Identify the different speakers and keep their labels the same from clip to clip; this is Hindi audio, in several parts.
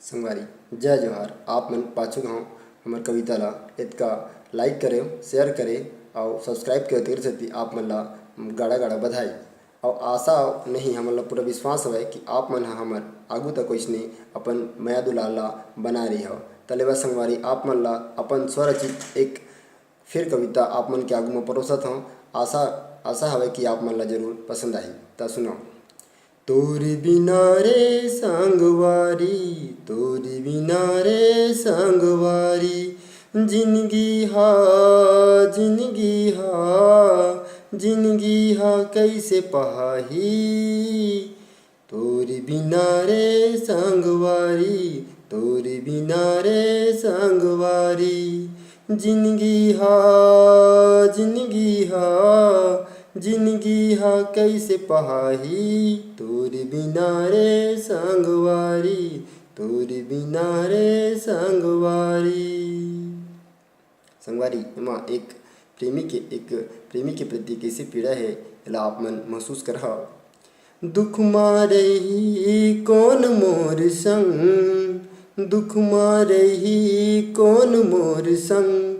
Speaker 1: संगवारी जय जोहार। आप मन पाछू गाँव हमार कविता ला इतका लाइक करे शेयर करे और सब्सक्राइब करे तेर सेती आप मन ला गाड़ा गाड़ा बधाई। और आशा नहीं हमन ला पूरा विश्वास हवे कि आप मन हमर आगू तक वैसने अपन माया दुलार ला बना रही हो। तले बस संगवारी आप मन ला अपन स्वरचित एक फिर कविता आप मन के आगू में परोसत हूँ। आशा हवे कि आप मन ला जरूर पसंद आई। ता सुनो। तोरी बिना रे संगवारी, तोरी बिना रे संगवारी, जिंदगी हा जिंदगी हा जिंदगी हा कैसे पहाही। तोरी बिना रे संगवारी, तोरी बिना रे संगवारी, जिंदगी हा जिंदगी हा जिंदगी हा कैसे पहाही। तोरी बिना रे संगवारी, तोरी बिना रे संगवारी। संगवारी एमा एक प्रेमी के प्रति कैसी पीड़ा है एला आप मन महसूस करहा। दुख मारही कौन मोर संग, दुख मारही कौन मोर संग,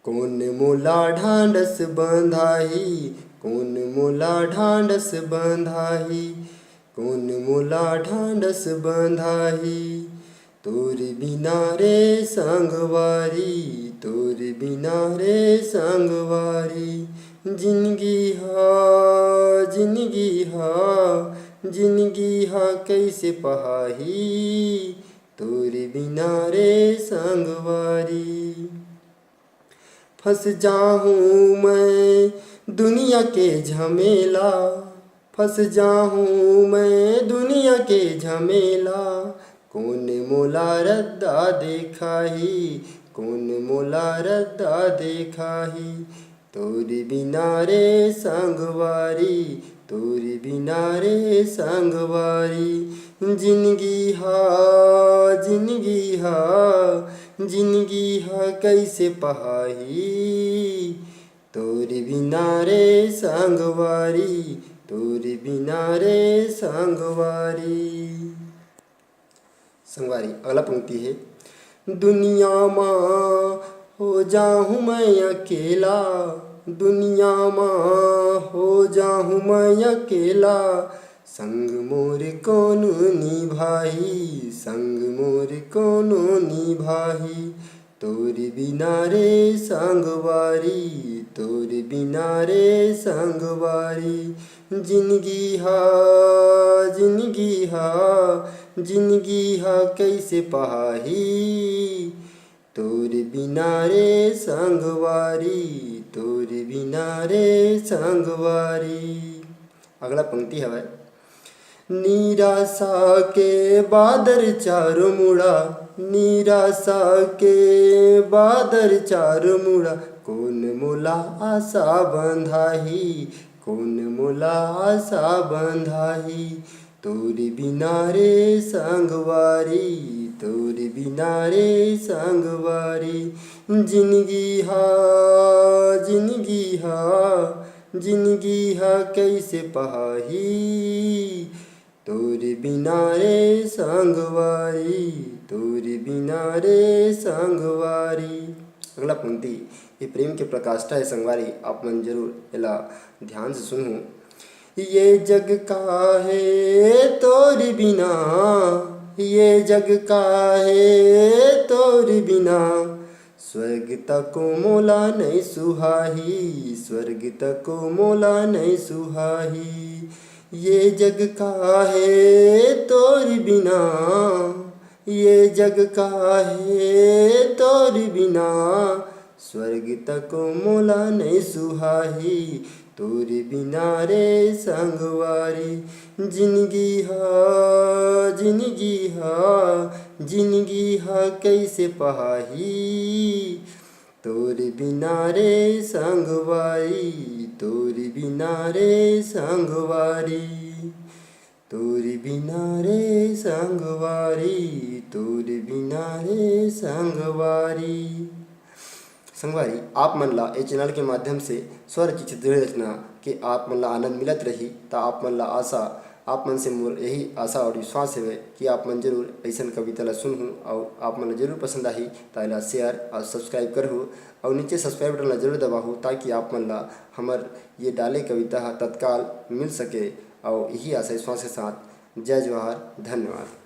Speaker 1: कौन मोला ढांढस बंधाही, कौन मोला ढांढस बंधाही, कौन मोला ढांढस बंधाही। तोरी बिना रे संगवारी, तोरी बिना रे संगवारी, जिंदगी हा जिंदगी हा जिंदगी हा कैसे पहाही। तोरी बिना रे संगवारी। फंस जाऊँ मैं दुनिया के झमेला, फंस जाऊँ मैं दुनिया के झमेला, कौन मोला रद्दा देखाही, कौन मोला रद्दा देखाही। तोरी बिना रे संगवारी, तोरी बिना रे संगवारी, जिंदगी हा जिंदगी हा जिंदगी हा कैसे पहाही। तोरी बिना रे संगवारी, तोरी बिना रे संगवारी। संगवारी अगला पंक्ति है। दुनिया माँ हो जाऊँ मैं अकेला, दुनिया माँ हो जाऊँ मैं अकेला, संग मोर कौन निभाही, संग मोर कौन निभाही। तोरी बिना रे संगवारी, तोरी बिना रे संगवारी, जिंदगी हा जिंदगी हा जिंदगी हा कैसे पहाही। तोरी बिना रे संगवारी, तोरी बिना रे संगवारी। अगला पंक्ति है। निराशा के बादर चारों मुड़ा, निराशा के बादर चारों मुड़ा, कौन मोला आशा बंधाही, कौन मोला आशा बंधाही। तोरी बिना रे संगवारी, तोरी बिना रे संगवारी, जिंदगी हा जिंदगी हा जिंदगी हा कैसे पहाही। तोरी बिना रे संगवारी, तोरी बिना रे संगवारी। अगला पंक्ति ये प्रेम के प्रकाष्ठा है संगवारी। आप मन जरूर एला ध्यान से सुनूं। ये जग का है तोरी बिना, ये जग का है तोरी बिना, स्वर्ग तक मोला नहीं सुहाही, स्वर्ग तक मोला नहीं सुहाही। ये जग का है तोरी बिना, ये जग का है तोरी बिना, स्वर्ग तक मोला नहीं सुहाही। तोरी बिना रे संगवारी, जिंदगी हा जिंदगी हा जिंदगी हा कैसे पहाही। तोरी बिना रे संगवारी, तोरी बिना रे संगवारी, तोरी बिना रे संगवारी, तोरी बिना रे संगवारी। संगवारी आप मन ला ए चैनल के माध्यम से स्वरचित रचना के आप मन ला आनंद मिलत रही। ता आप मन ला आशा आप मन से मोर यही आशा और विश्वास है कि आप मन जरूर ऐसा कविता ला सुनहूँ और आप मन जरूर पसंद आही ताला शेयर और सब्सक्राइब करहूँ और नीचे सब्सक्राइब बटन ला जरूर दबाहूँ ताकि आप मन ला हमर ये डाले कविता तत्काल मिल सके और यही आशा विश्वास के साथ जय जोहार, धन्यवाद।